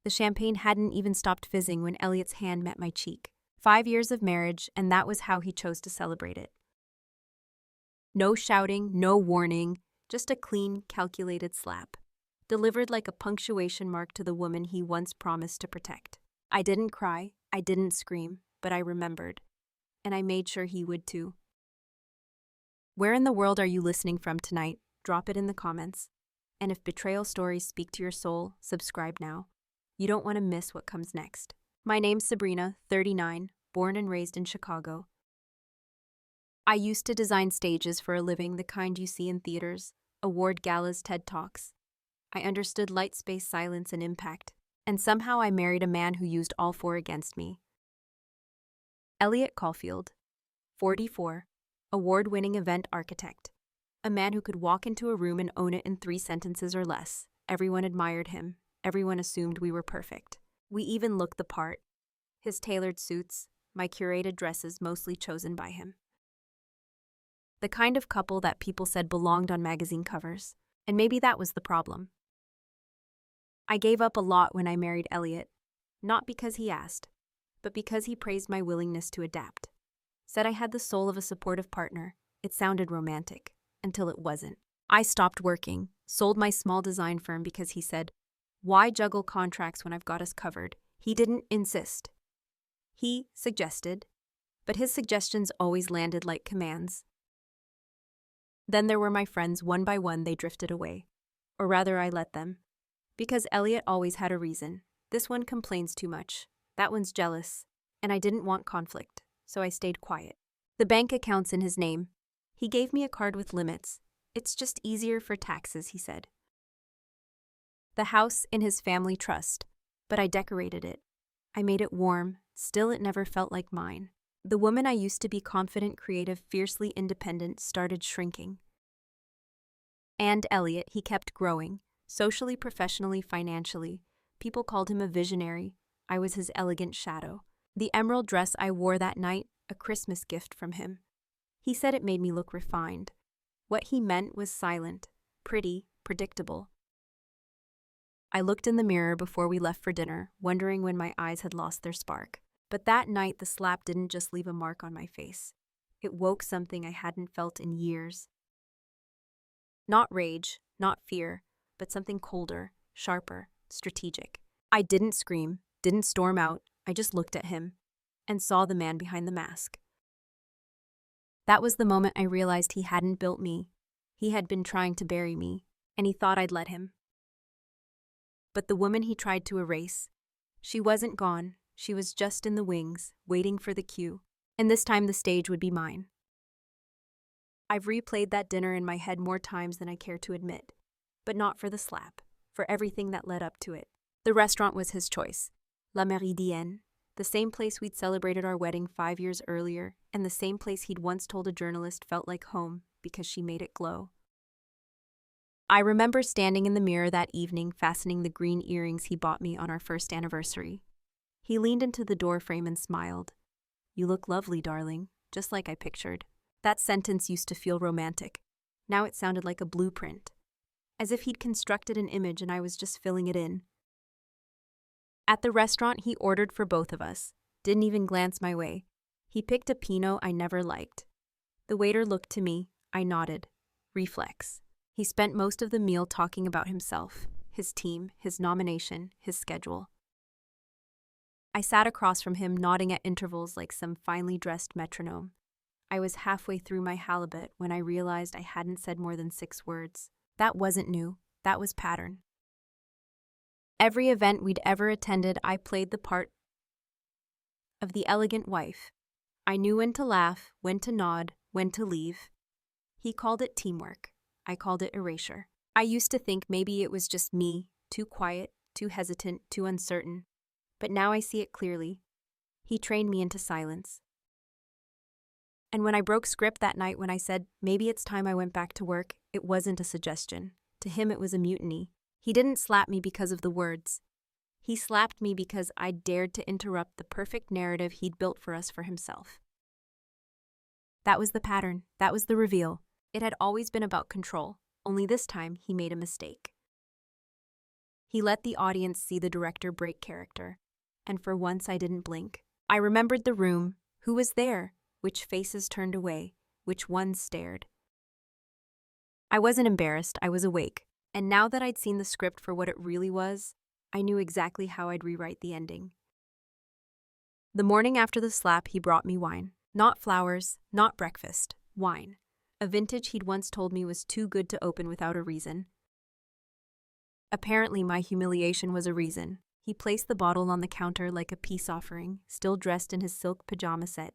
The champagne hadn't even stopped fizzing when Elliot's hand met my cheek. 5 years of marriage, and that was how he chose to celebrate it. No shouting, no warning, just a clean, calculated slap, delivered like a punctuation mark to the woman he once promised to protect. I didn't cry, I didn't scream, but I remembered. And I made sure he would too. Where in the world are you listening from tonight? Drop it in the comments. And if betrayal stories speak to your soul, subscribe now. You don't want to miss what comes next. My name's Sabrina, 39, born and raised in Chicago. I used to design stages for a living, the kind you see in theaters, award galas, TED Talks. I understood light, space, silence, and impact. And somehow I married a man who used all four against me. Elliot Caulfield, 44, award-winning event architect. A man who could walk into a room and own it in 3 sentences or less. Everyone admired him. Everyone assumed we were perfect. We even looked the part. His tailored suits, my curated dresses mostly chosen by him. The kind of couple that people said belonged on magazine covers. And maybe that was the problem. I gave up a lot when I married Elliot. Not because he asked, but because he praised my willingness to adapt. Said I had the soul of a supportive partner. It sounded romantic. Until it wasn't. I stopped working, sold my small design firm because he said, "Why juggle contracts when I've got us covered?" He didn't insist. He suggested, but his suggestions always landed like commands. Then there were my friends. One by one they drifted away. Or rather, I let them. Because Elliot always had a reason. This one complains too much. That one's jealous. And I didn't want conflict, so I stayed quiet. The bank account's in his name. He gave me a card with limits. It's just easier for taxes, he said. The house in his family trust, but I decorated it. I made it warm, still it never felt like mine. The woman I used to be, confident, creative, fiercely independent, started shrinking. And Elliot, he kept growing, socially, professionally, financially. People called him a visionary. I was his elegant shadow. The emerald dress I wore that night, a Christmas gift from him. He said it made me look refined. What he meant was silent, pretty, predictable. I looked in the mirror before we left for dinner, wondering when my eyes had lost their spark. But that night, the slap didn't just leave a mark on my face. It woke something I hadn't felt in years. Not rage, not fear, but something colder, sharper, strategic. I didn't scream, didn't storm out. I just looked at him and saw the man behind the mask. That was the moment I realized he hadn't built me. He had been trying to bury me, and he thought I'd let him. But the woman he tried to erase, she wasn't gone. She was just in the wings, waiting for the cue. And this time the stage would be mine. I've replayed that dinner in my head more times than I care to admit. But not for the slap, for everything that led up to it. The restaurant was his choice. La Méridienne, the same place we'd celebrated our wedding 5 years earlier, and the same place he'd once told a journalist felt like home because she made it glow. I remember standing in the mirror that evening, fastening the green earrings he bought me on our first anniversary. He leaned into the doorframe and smiled. "You look lovely, darling," just like I pictured. That sentence used to feel romantic. Now it sounded like a blueprint, as if he'd constructed an image and I was just filling it in. At the restaurant, he ordered for both of us, didn't even glance my way. He picked a Pinot I never liked. The waiter looked to me. I nodded. Reflex. He spent most of the meal talking about himself, his team, his nomination, his schedule. I sat across from him, nodding at intervals like some finely dressed metronome. I was halfway through my halibut when I realized I hadn't said more than 6 words. That wasn't new. That was pattern. Every event we'd ever attended, I played the part of the elegant wife. I knew when to laugh, when to nod, when to leave. He called it teamwork. I called it erasure. I used to think maybe it was just me, too quiet, too hesitant, too uncertain. But now I see it clearly. He trained me into silence. And when I broke script that night, when I said, maybe it's time I went back to work, it wasn't a suggestion. To him, it was a mutiny. He didn't slap me because of the words. He slapped me because I dared to interrupt the perfect narrative he'd built for us for himself. That was the pattern. That was the reveal. It had always been about control, only this time he made a mistake. He let the audience see the director break character. And for once I didn't blink. I remembered the room, who was there, which faces turned away, which ones stared. I wasn't embarrassed, I was awake. And now that I'd seen the script for what it really was, I knew exactly how I'd rewrite the ending. The morning after the slap, he brought me wine. Not flowers, not breakfast, wine. A vintage he'd once told me was too good to open without a reason. Apparently, my humiliation was a reason. He placed the bottle on the counter like a peace offering, still dressed in his silk pajama set,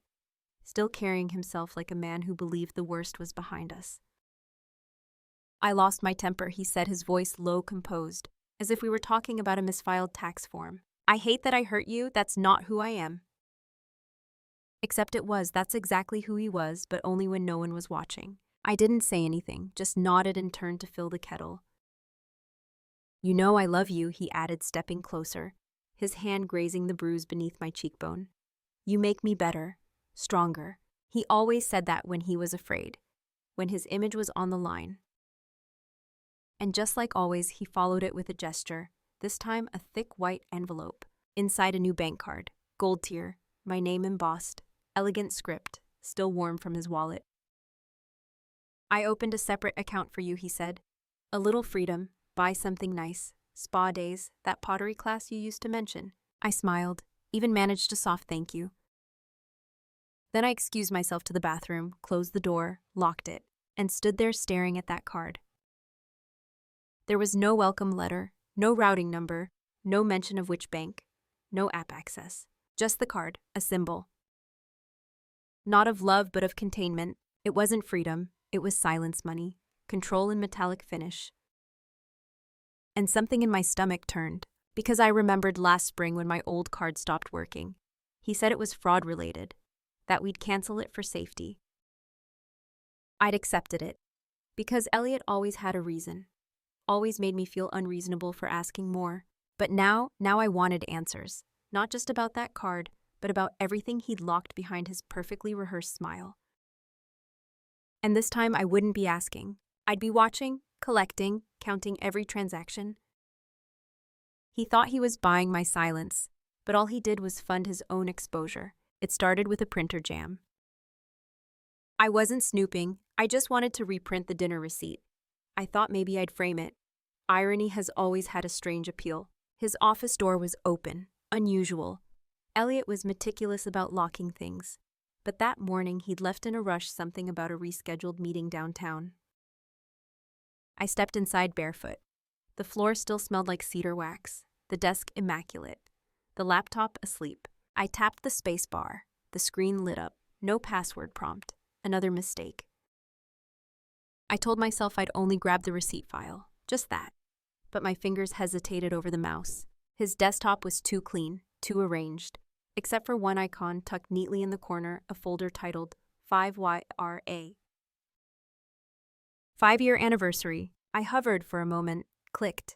still carrying himself like a man who believed the worst was behind us. I lost my temper, he said, his voice low, composed, as if we were talking about a misfiled tax form. I hate that I hurt you, that's not who I am. Except it was, that's exactly who he was, but only when no one was watching. I didn't say anything, just nodded and turned to fill the kettle. You know I love you, he added, stepping closer, his hand grazing the bruise beneath my cheekbone. You make me better, stronger. He always said that when he was afraid, when his image was on the line. And just like always, he followed it with a gesture, this time a thick white envelope. Inside a new bank card, gold tier, my name embossed, elegant script, still warm from his wallet. I opened a separate account for you, he said. A little freedom, buy something nice, spa days, that pottery class you used to mention. I smiled, even managed a soft thank you. Then I excused myself to the bathroom, closed the door, locked it, and stood there staring at that card. There was no welcome letter, no routing number, no mention of which bank, no app access. Just the card, a symbol. Not of love, but of containment. It wasn't freedom, it was silence money, control in metallic finish. And something in my stomach turned, because I remembered last spring when my old card stopped working. He said it was fraud-related, that we'd cancel it for safety. I'd accepted it, because Elliot always had a reason, always made me feel unreasonable for asking more. But now I wanted answers, not just about that card, but about everything he'd locked behind his perfectly rehearsed smile. And this time I wouldn't be asking. I'd be watching, collecting, counting every transaction. He thought he was buying my silence, but all he did was fund his own exposure. It started with a printer jam. I wasn't snooping, I just wanted to reprint the dinner receipt. I thought maybe I'd frame it. Irony has always had a strange appeal. His office door was open, unusual. Elliot was meticulous about locking things, but that morning he'd left in a rush something about a rescheduled meeting downtown. I stepped inside barefoot. The floor still smelled like cedar wax, the desk immaculate, the laptop asleep. I tapped the space bar. The screen lit up. No password prompt. Another mistake. I told myself I'd only grab the receipt file, just that. But my fingers hesitated over the mouse. His desktop was too clean, too arranged, except for one icon tucked neatly in the corner, a folder titled 5YRA. 5-year anniversary. I hovered for a moment, clicked.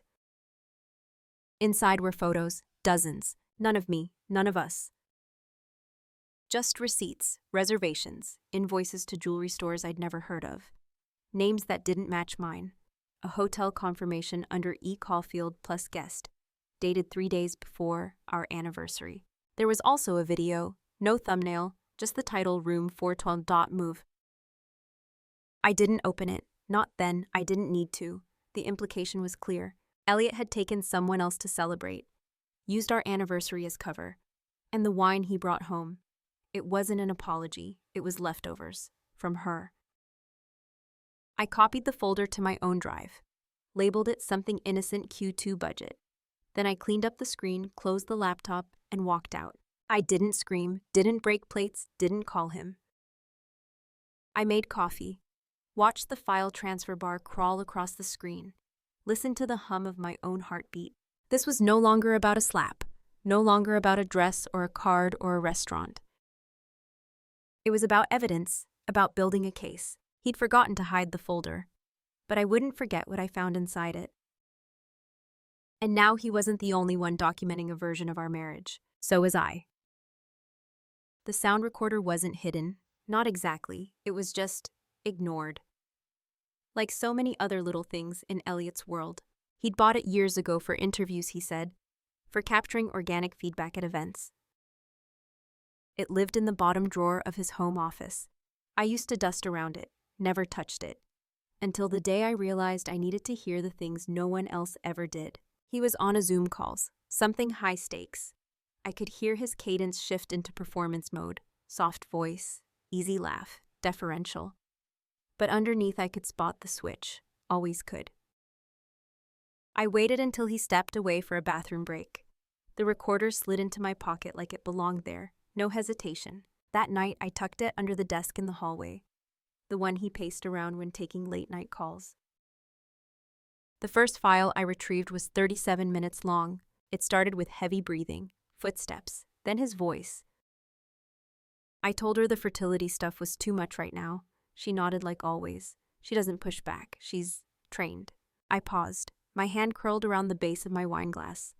Inside were photos, dozens. None of me, none of us. Just receipts, reservations, invoices to jewelry stores I'd never heard of. Names that didn't match mine. A hotel confirmation under E. Caulfield plus guest, dated 3 days before our anniversary. There was also a video, no thumbnail, just the title Room 412.move. I didn't open it. Not then, I didn't need to. The implication was clear. Elliot had taken someone else to celebrate, used our anniversary as cover, and the wine he brought home. It wasn't an apology, it was leftovers, from her. I copied the folder to my own drive, labeled it something innocent Q2 budget. Then I cleaned up the screen, closed the laptop, and walked out. I didn't scream, didn't break plates, didn't call him. I made coffee, watched the file transfer bar crawl across the screen, listened to the hum of my own heartbeat. This was no longer about a slap, no longer about a dress or a card or a restaurant. It was about evidence, about building a case. He'd forgotten to hide the folder, but I wouldn't forget what I found inside it. And now he wasn't the only one documenting a version of our marriage. So was I. The sound recorder wasn't hidden, not exactly. It was just ignored. Like so many other little things in Elliot's world, He'd bought it years ago for interviews, he said, for capturing organic feedback at events. It lived in the bottom drawer of his home office. I used to dust around it, never touched it, until the day I realized I needed to hear the things no one else ever did. He was on a Zoom calls, something high stakes. I could hear his cadence shift into performance mode, soft voice, easy laugh, deferential. But underneath I could spot the switch, always could. I waited until he stepped away for a bathroom break. The recorder slid into my pocket like it belonged there, no hesitation. That night I tucked it under the desk in the hallway, the one he paced around when taking late-night calls. The first file I retrieved was 37 minutes long. It started with heavy breathing, footsteps, then his voice. I told her the fertility stuff was too much right now. She nodded like always. She doesn't push back. She's trained. I paused. My hand curled around the base of my wine glass.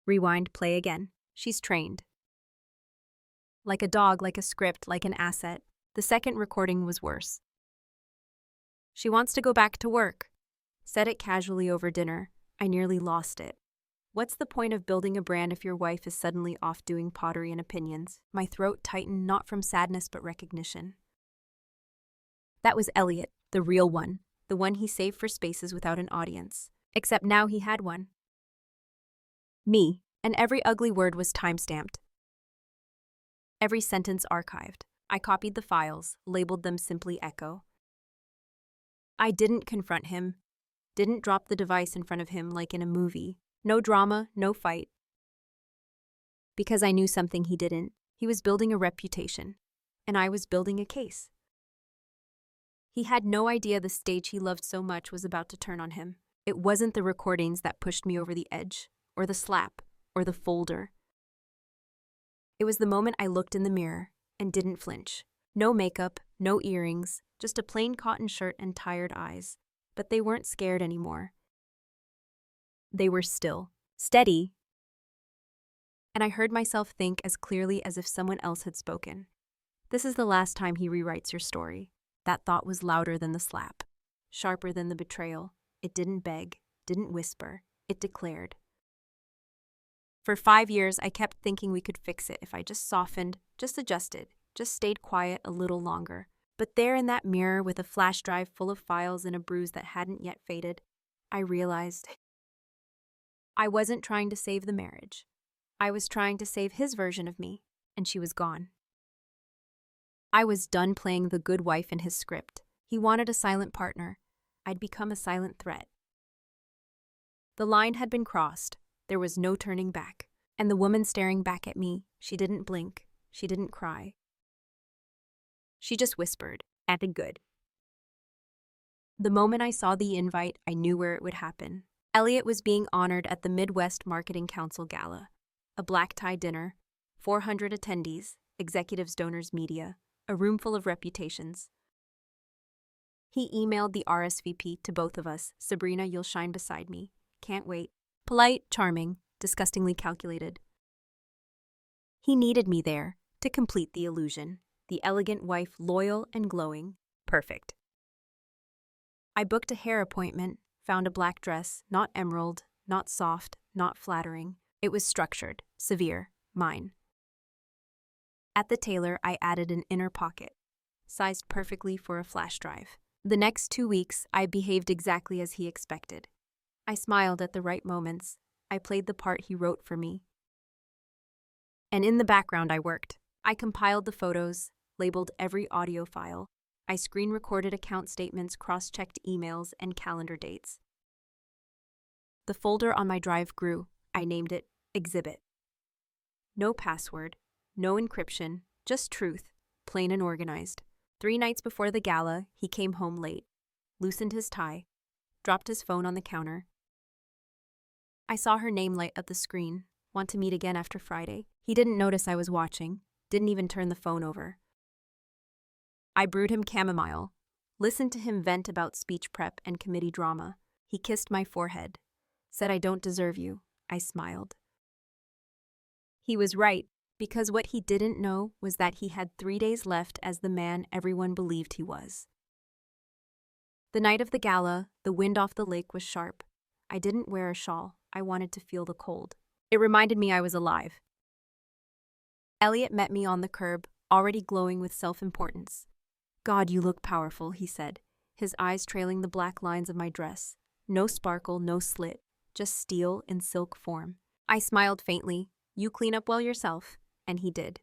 Rewind, play again. She's trained. Like a dog, like a script, like an asset. The second recording was worse. She wants to go back to work. Said it casually over dinner. I nearly lost it. What's the point of building a brand if your wife is suddenly off doing pottery and opinions? My throat tightened, not from sadness but recognition. That was Elliot, the real one, the one he saved for spaces without an audience. Except now he had one. Me, and every ugly word was time-stamped. Every sentence archived. I copied the files, labeled them simply Echo. I didn't confront him, didn't drop the device in front of him like in a movie. No drama, no fight. Because I knew something he didn't. He was building a reputation, and I was building a case. He had no idea the stage he loved so much was about to turn on him. It wasn't the recordings that pushed me over the edge, or the slap, or the folder. It was the moment I looked in the mirror and didn't flinch. No makeup, no earrings, just a plain cotton shirt and tired eyes. But they weren't scared anymore. They were still, steady. And I heard myself think as clearly as if someone else had spoken. This is the last time he rewrites your story. That thought was louder than the slap, sharper than the betrayal. It didn't beg, didn't whisper, it declared. For 5 years, I kept thinking we could fix it if I just softened, just adjusted, just stayed quiet a little longer. But there in that mirror with a flash drive full of files and a bruise that hadn't yet faded, I realized I wasn't trying to save the marriage. I was trying to save his version of me, and she was gone. I was done playing the good wife in his script. He wanted a silent partner. I'd become a silent threat. The line had been crossed. There was no turning back. And the woman staring back at me, she didn't blink. She didn't cry. She just whispered, "Acted good." The moment I saw the invite, I knew where it would happen. Elliot was being honored at the Midwest Marketing Council Gala, a black-tie dinner, 400 attendees, executives, donors, media, a room full of reputations. He emailed the RSVP to both of us. Sabrina, you'll shine beside me. Can't wait. Polite, charming, disgustingly calculated. He needed me there to complete the illusion. The elegant wife, loyal and glowing. Perfect. I booked a hair appointment, found a black dress, not emerald, not soft, not flattering. It was structured, severe, mine. At the tailor, I added an inner pocket, sized perfectly for a flash drive. The next 2 weeks, I behaved exactly as he expected. I smiled at the right moments. I played the part he wrote for me. And in the background, I worked. I compiled the photos, labeled every audio file. I screen-recorded account statements, cross-checked emails, and calendar dates. The folder on my drive grew. I named it Exhibit. No password, no encryption, just truth, plain and organized. 3 nights before the gala, he came home late, loosened his tie, dropped his phone on the counter. I saw her name light up the screen. Want to meet again after Friday. He didn't notice I was watching, didn't even turn the phone over. I brewed him chamomile, listened to him vent about speech prep and committee drama. He kissed my forehead, said, "I don't deserve you." I smiled. He was right, because what he didn't know was that he had 3 days left as the man everyone believed he was. The night of the gala, the wind off the lake was sharp. I didn't wear a shawl. I wanted to feel the cold. It reminded me I was alive. Elliot met me on the curb, already glowing with self-importance. "God, you look powerful," he said, his eyes trailing the black lines of my dress. No sparkle, no slit, just steel in silk form. I smiled faintly. "You clean up well yourself." And he did.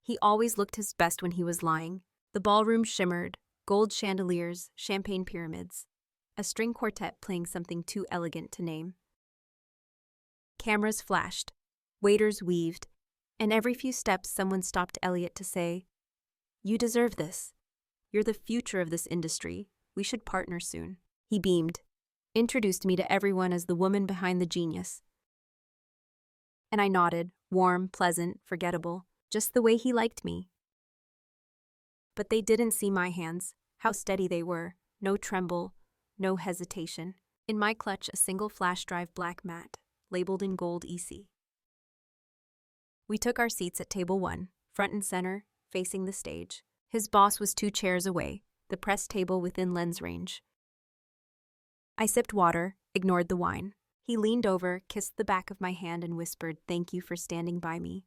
He always looked his best when he was lying. The ballroom shimmered, gold chandeliers, champagne pyramids. A string quartet playing something too elegant to name. Cameras flashed, waiters weaved, and every few steps someone stopped Elliot to say, "You deserve this. You're the future of this industry. We should partner soon." He beamed, introduced me to everyone as the woman behind the genius. And I nodded, warm, pleasant, forgettable, just the way he liked me. But they didn't see my hands, how steady they were, no tremble, no hesitation. In my clutch, a single flash drive black mat, labeled in gold EC. We took our seats at table 1, front and center, facing the stage. His boss was 2 chairs away, the press table within lens range. I sipped water, ignored the wine. He leaned over, kissed the back of my hand and whispered, "Thank you for standing by me."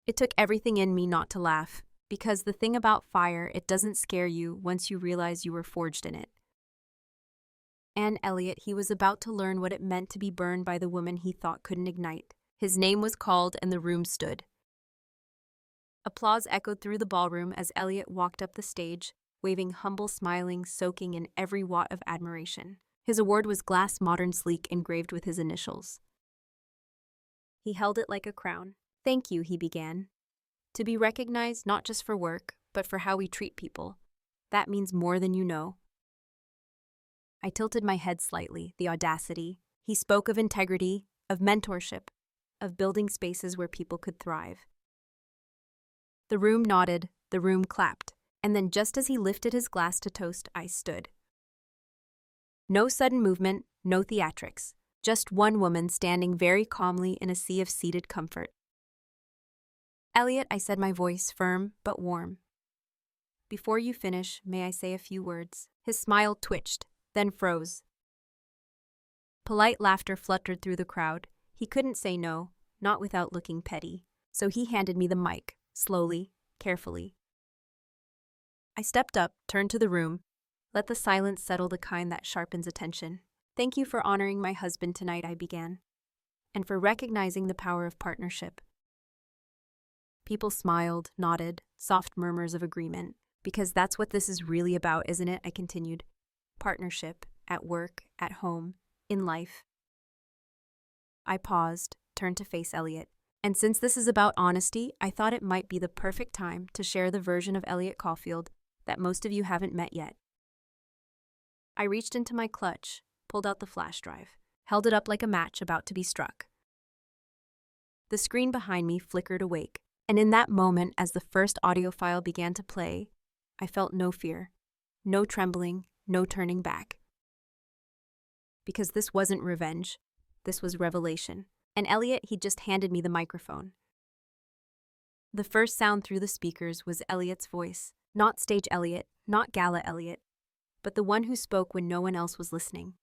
It took everything in me not to laugh, because the thing about fire, it doesn't scare you once you realize you were forged in it. And Elliot, he was about to learn what it meant to be burned by the woman he thought couldn't ignite. His name was called and the room stood. Applause echoed through the ballroom as Elliot walked up the stage, waving humble, smiling, soaking in every watt of admiration. His award was glass, modern, sleek, engraved with his initials. He held it like a crown. "Thank you," he began. "To be recognized not just for work, but for how we treat people. That means more than you know." I tilted my head slightly, the audacity. He spoke of integrity, of mentorship, of building spaces where people could thrive. The room nodded, the room clapped, and then just as he lifted his glass to toast, I stood. No sudden movement, no theatrics, just one woman standing very calmly in a sea of seated comfort. "Elliot," I said, my voice firm but warm. "Before you finish, may I say a few words?" His smile twitched, then froze. Polite laughter fluttered through the crowd. He couldn't say no, not without looking petty. So he handed me the mic, slowly, carefully. I stepped up, turned to the room, let the silence settle, the kind that sharpens attention. "Thank you for honoring my husband tonight," I began, "and for recognizing the power of partnership." People smiled, nodded, soft murmurs of agreement. "Because that's what this is really about, isn't it?" I continued. "Partnership, at work, at home, in life." I paused, turned to face Elliot. And since this is about honesty, I thought it might be the perfect time to share the version of Elliot Caulfield that most of you haven't met yet. I reached into my clutch, pulled out the flash drive, held it up like a match about to be struck. The screen behind me flickered awake, and in that moment, as the first audio file began to play, I felt no fear, no trembling, no turning back. Because this wasn't revenge, this was revelation. And Elliot, he just handed me the microphone. The first sound through the speakers was Elliot's voice, not stage Elliot, not gala Elliot, but the one who spoke when no one else was listening.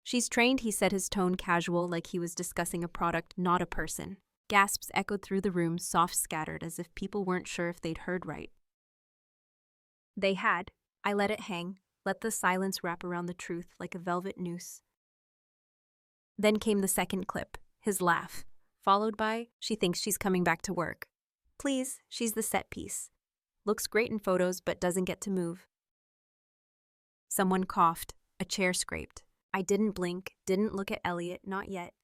"She's trained," he said, his tone casual, like he was discussing a product, not a person. Gasps echoed through the room, soft, scattered, as if people weren't sure if they'd heard right. They had. I let it hang, let the silence wrap around the truth like a velvet noose. Then came the second clip, his laugh, followed by, "She thinks she's coming back to work. Please, she's the set piece. Looks great in photos but doesn't get to move." Someone coughed, a chair scraped. I didn't blink, didn't look at Elliot, not yet.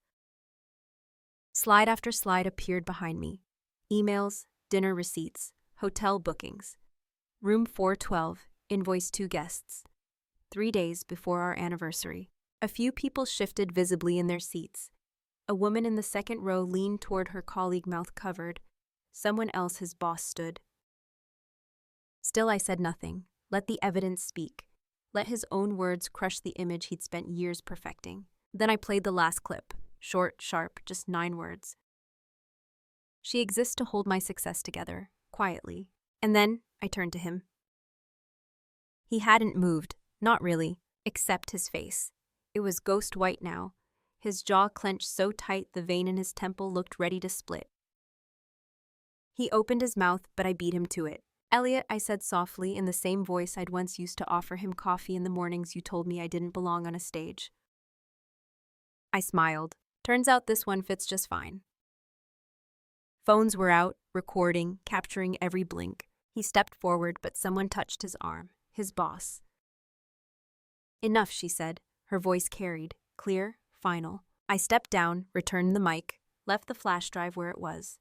Slide after slide appeared behind me. Emails, dinner receipts, hotel bookings. Room 412, invoice 2 guests. 3 days before our anniversary. A few people shifted visibly in their seats. A woman in the second row leaned toward her colleague, mouth covered. Someone else, his boss, stood. Still, I said nothing. Let the evidence speak. Let his own words crush the image he'd spent years perfecting. Then I played the last clip. Short, sharp, just 9 words. "She exists to hold my success together, quietly." And then I turned to him. He hadn't moved, not really, except his face. It was ghost white now, his jaw clenched so tight the vein in his temple looked ready to split. He opened his mouth, but I beat him to it. "Elliot," I said softly in the same voice I'd once used to offer him coffee in the mornings you told me I didn't belong on a stage. I smiled. Turns out this one fits just fine. Phones were out, recording, capturing every blink. He stepped forward, but someone touched his arm. His boss. "Enough," she said. Her voice carried, clear, final. I stepped down, returned the mic, left the flash drive where it was.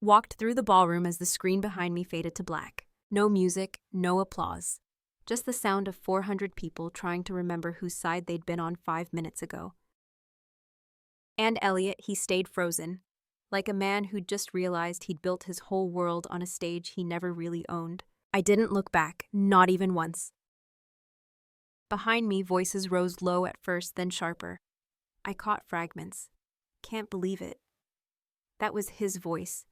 Walked through the ballroom as the screen behind me faded to black. No music, no applause. Just the sound of 400 people trying to remember whose side they'd been on 5 minutes ago. And Elliot, he stayed frozen, like a man who'd just realized he'd built his whole world on a stage he never really owned. I didn't look back, not even once. Behind me, voices rose low at first, then sharper. I caught fragments. "Can't believe it." That was his voice.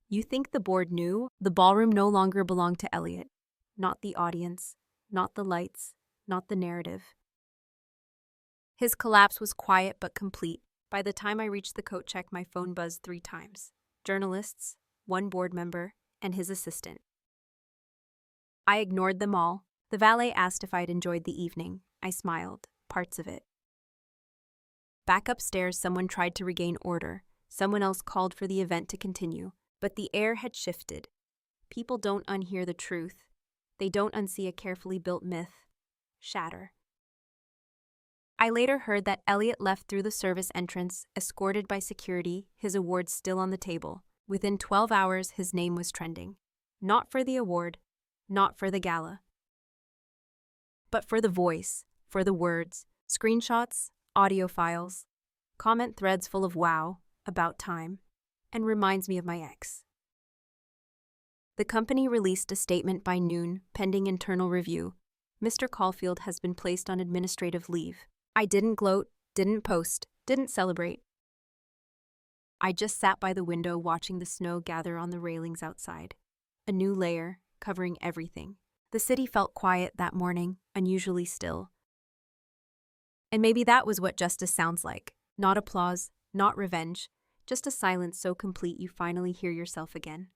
"You think the board knew?" The ballroom no longer belonged to Elliot. Not the audience, not the lights, not the narrative. His collapse was quiet but complete. By the time I reached the coat check, my phone buzzed 3 times. Journalists, 1 board member, and his assistant. I ignored them all. The valet asked if I'd enjoyed the evening. I smiled, parts of it. Back upstairs, someone tried to regain order. Someone else called for the event to continue. But the air had shifted. People don't unhear the truth. They don't unsee a carefully built myth shatter. I later heard that Elliot left through the service entrance, escorted by security, his award still on the table. Within 12 hours, his name was trending. Not for the award, not for the gala, but for the voice, for the words, screenshots, audio files, comment threads full of "wow," "about time," and "reminds me of my ex." The company released a statement by noon, pending internal review. "Mr. Caulfield has been placed on administrative leave." I didn't gloat, didn't post, didn't celebrate. I just sat by the window watching the snow gather on the railings outside. A new layer, covering everything. The city felt quiet that morning, unusually still. And maybe that was what justice sounds like. Not applause, not revenge, just a silence so complete you finally hear yourself again.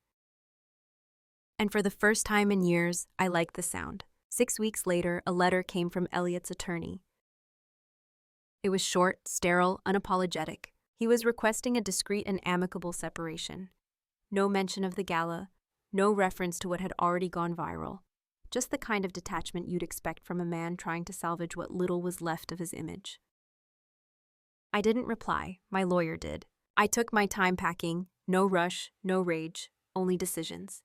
And for the first time in years, I liked the sound. 6 weeks later, a letter came from Elliot's attorney. It was short, sterile, unapologetic. He was requesting a discreet and amicable separation. No mention of the gala, no reference to what had already gone viral. Just the kind of detachment you'd expect from a man trying to salvage what little was left of his image. I didn't reply, my lawyer did. I took my time packing, no rush, no rage, only decisions.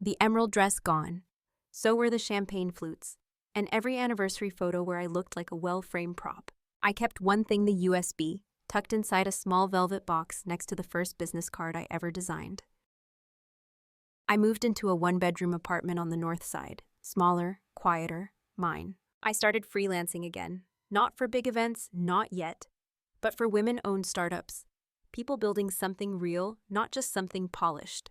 The emerald dress gone. So were the champagne flutes. And every anniversary photo where I looked like a well-framed prop. I kept one thing, the USB, tucked inside a small velvet box next to the first business card I ever designed. I moved into a 1-bedroom apartment on the north side. Smaller, quieter, mine. I started freelancing again. Not for big events, not yet. But for women-owned startups. People building something real, not just something polished.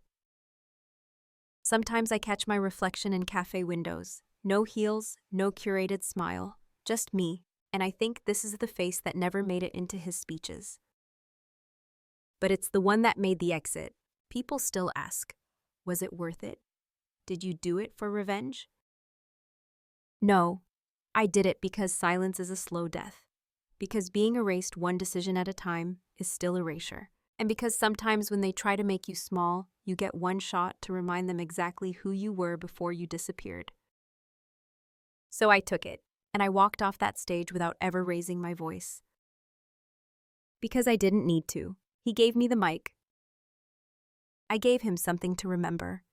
Sometimes I catch my reflection in cafe windows. No heels, no curated smile, just me, and I think this is the face that never made it into his speeches. But it's the one that made the exit. People still ask, was it worth it? Did you do it for revenge? No, I did it because silence is a slow death. Because being erased one decision at a time is still erasure. And because sometimes when they try to make you small, you get one shot to remind them exactly who you were before you disappeared. So I took it, and I walked off that stage without ever raising my voice. Because I didn't need to. He gave me the mic. I gave him something to remember.